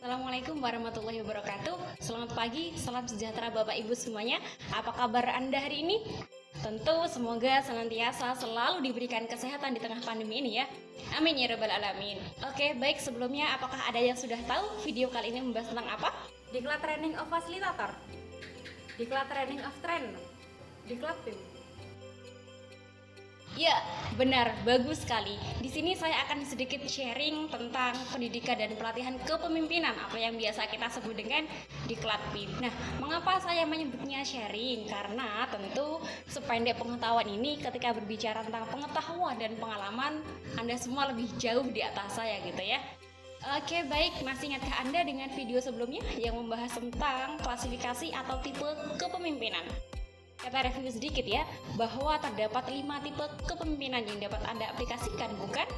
Assalamualaikum warahmatullahi wabarakatuh. Selamat pagi, salam sejahtera Bapak Ibu semuanya. Apa kabar Anda hari ini? Tentu semoga senantiasa selalu diberikan kesehatan di tengah pandemi ini ya. Amin ya rabbal alamin. Oke, baik, sebelumnya apakah ada yang sudah tahu video kali ini membahas tentang apa? Diklat Training of Facilitator, Diklat Training of Trainer, Diklat PIM. Ya, benar, bagus sekali. Di sini saya akan sedikit sharing tentang pendidikan dan pelatihan kepemimpinan atau yang biasa kita sebut dengan Diklat PIM. Nah, mengapa saya menyebutnya sharing? Karena tentu sependek pengetahuan ini ketika berbicara tentang pengetahuan dan pengalaman, Anda semua lebih jauh di atas saya gitu ya. Oke, baik, masih ingatkah Anda dengan video sebelumnya yang membahas tentang klasifikasi atau tipe kepemimpinan? Kita review sedikit ya, bahwa terdapat 5 tipe kepemimpinan yang dapat Anda aplikasikan, bukan?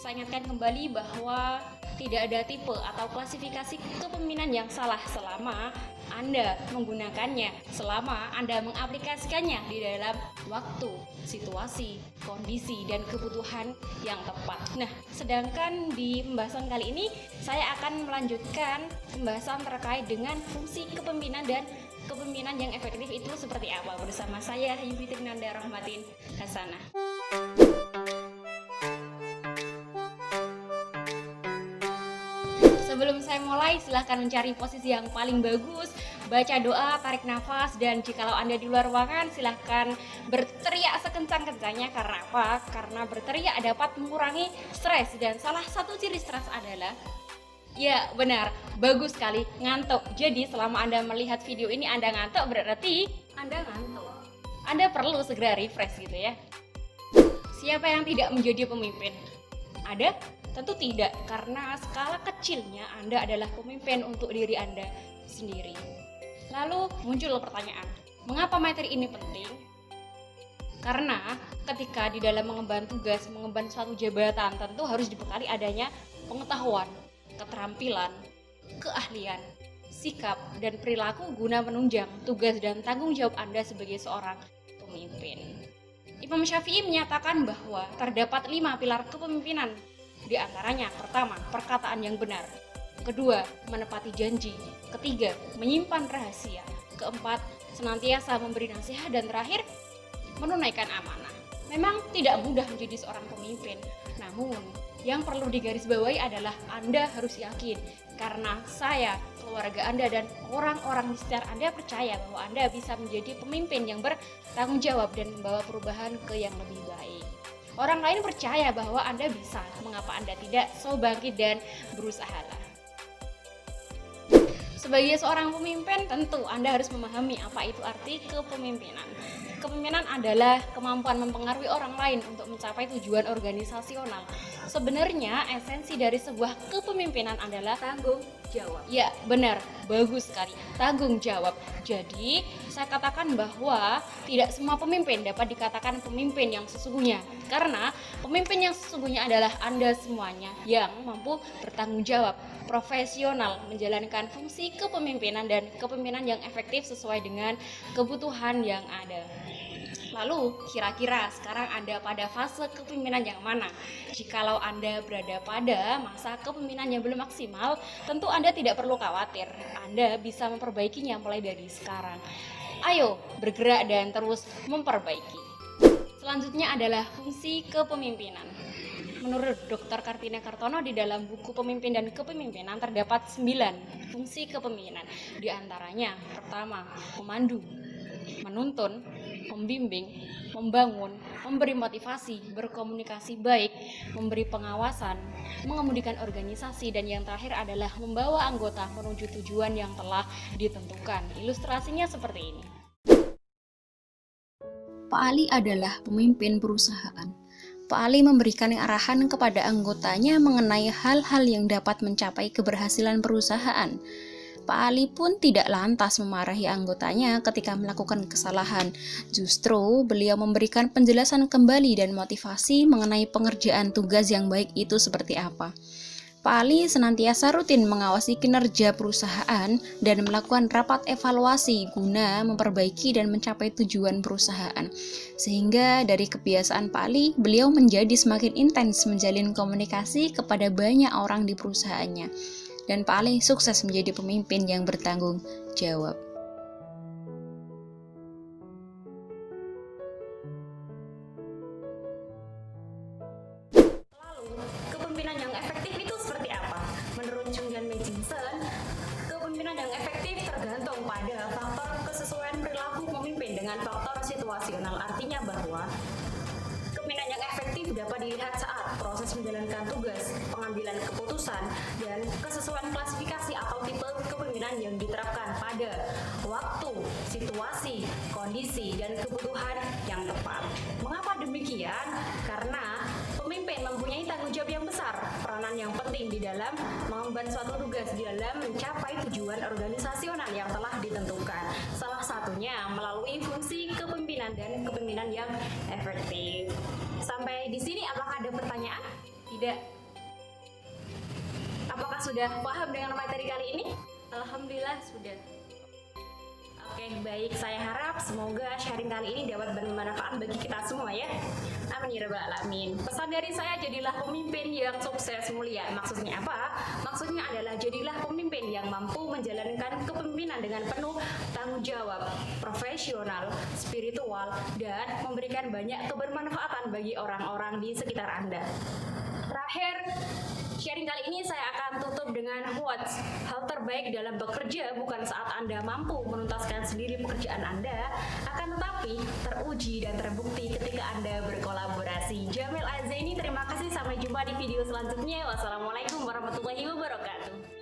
Saya ingatkan kembali bahwa tidak ada tipe atau klasifikasi kepemimpinan yang salah selama Anda menggunakannya, selama Anda mengaplikasikannya di dalam waktu, situasi, kondisi, dan kebutuhan yang tepat. Nah, sedangkan di pembahasan kali ini, saya akan melanjutkan pembahasan terkait dengan fungsi kepemimpinan dan kepemimpinan yang efektif itu seperti apa bersama saya Yufi Trinanda Rahmatin Hasanah. Sebelum saya mulai, silahkan mencari posisi yang paling bagus, baca doa, tarik nafas, dan jikalau Anda di luar ruangan, silahkan berteriak sekencang-kencangnya. Karena apa? Karena berteriak dapat mengurangi stres, dan salah satu ciri stres adalah ya benar, bagus sekali, ngantuk. Jadi selama Anda melihat video ini Anda ngantuk, berarti Anda ngantuk. Anda perlu segera refresh gitu ya. Siapa yang tidak menjadi pemimpin? Ada? Tentu tidak, karena skala kecilnya Anda adalah pemimpin untuk diri Anda sendiri. Lalu muncul pertanyaan, mengapa materi ini penting? Karena ketika di dalam mengemban tugas, mengemban suatu jabatan, tentu harus dibekali adanya pengetahuan, keterampilan, keahlian, sikap, dan perilaku guna menunjang tugas dan tanggung jawab Anda sebagai seorang pemimpin. Imam Syafi'i menyatakan bahwa terdapat 5 pilar kepemimpinan. Di antaranya, pertama, perkataan yang benar. Kedua, menepati janji. Ketiga, menyimpan rahasia. Keempat, senantiasa memberi nasihat. Dan terakhir, menunaikan amanah. Memang tidak mudah menjadi seorang pemimpin, namun yang perlu digarisbawahi adalah Anda harus yakin, karena saya, keluarga Anda, dan orang-orang di sekitar Anda percaya bahwa Anda bisa menjadi pemimpin yang bertanggung jawab dan membawa perubahan ke yang lebih baik. Orang lain percaya bahwa Anda bisa, mengapa Anda tidak? So bangkit dan berusahalah. Sebagai seorang pemimpin, tentu Anda harus memahami apa itu arti kepemimpinan. Kepemimpinan adalah kemampuan mempengaruhi orang lain untuk mencapai tujuan organisasional. Sebenarnya esensi dari sebuah kepemimpinan adalah tanggung jawab. Ya, benar, bagus sekali. Tanggung jawab. Jadi, saya katakan bahwa tidak semua pemimpin dapat dikatakan pemimpin yang sesungguhnya. Karena pemimpin yang sesungguhnya adalah Anda semuanya yang mampu bertanggung jawab, profesional, menjalankan fungsi kepemimpinan dan kepemimpinan yang efektif sesuai dengan kebutuhan yang ada. Lalu, kira-kira sekarang Anda pada fase kepemimpinan yang mana? Jikalau Anda berada pada masa kepemimpinan yang belum maksimal, tentu Anda tidak perlu khawatir. Anda bisa memperbaikinya mulai dari sekarang. Ayo, bergerak dan terus memperbaiki. Selanjutnya adalah fungsi kepemimpinan. Menurut Dr. Kartina Kartono, di dalam buku Pemimpin dan Kepemimpinan terdapat 9 fungsi kepemimpinan. Di antaranya, pertama, memandu, menuntun, membimbing, membangun, memberi motivasi, berkomunikasi baik, memberi pengawasan, mengemudikan organisasi, dan yang terakhir adalah membawa anggota menuju tujuan yang telah ditentukan. Ilustrasinya seperti ini. Pak Ali adalah pemimpin perusahaan. Pak Ali memberikan arahan kepada anggotanya mengenai hal-hal yang dapat mencapai keberhasilan perusahaan. Pak Ali pun tidak lantas memarahi anggotanya ketika melakukan kesalahan. Justru beliau memberikan penjelasan kembali dan motivasi mengenai pengerjaan tugas yang baik itu seperti apa. Pak Ali senantiasa rutin mengawasi kinerja perusahaan dan melakukan rapat evaluasi guna memperbaiki dan mencapai tujuan perusahaan. Sehingga dari kebiasaan Pak Ali, beliau menjadi semakin intens menjalin komunikasi kepada banyak orang di perusahaannya. dan Pak Ali sukses menjadi pemimpin yang bertanggung jawab. Lalu, kepemimpinan yang efektif itu seperti apa? Menurut Chung dan Mei Jin-sen, kepemimpinan yang efektif tergantung pada faktor kesesuaian perilaku pemimpin dengan faktor situasional. Artinya bahwa kepemimpinan yang efektif dapat dilihat saat proses menjalankan tugas, pengambilan keputusan, dan kesesuaian klasifikasi atau tipe kepemimpinan yang diterapkan pada waktu, situasi, kondisi, dan kebutuhan yang tepat. Mengapa demikian? Karena pemimpin mempunyai tanggung jawab yang besar, peranan yang penting di dalam mengemban suatu tugas di dalam mencapai tujuan organisasional yang telah ditentukan. Salah satunya melalui fungsi kepemimpinan dan kepemimpinan yang efektif. Sampai di sini apakah ada pertanyaan? Tidak. Apakah sudah paham dengan materi kali ini? Alhamdulillah sudah. Oke, baik. Saya harap semoga sharing kali ini dapat bermanfaat bagi kita semua ya. Amin ya rabbal alamin. Pesan dari saya, jadilah pemimpin yang sukses mulia. Maksudnya apa? Maksudnya adalah jadilah pemimpin yang mampu menjalankan kepemimpinan dengan penuh tanggung jawab, profesional, spiritual, dan memberikan banyak kebermanfaatan bagi orang-orang di sekitar Anda. Terakhir, sharing kali ini saya akan tutup dengan quotes. Hal terbaik dalam bekerja bukan saat Anda mampu menuntaskan sendiri pekerjaan Anda, akan tetapi teruji dan terbukti ketika Anda berkolaborasi. Jamil Azaini, terima kasih. Sampai jumpa di video selanjutnya. Wassalamualaikum warahmatullahi wabarakatuh.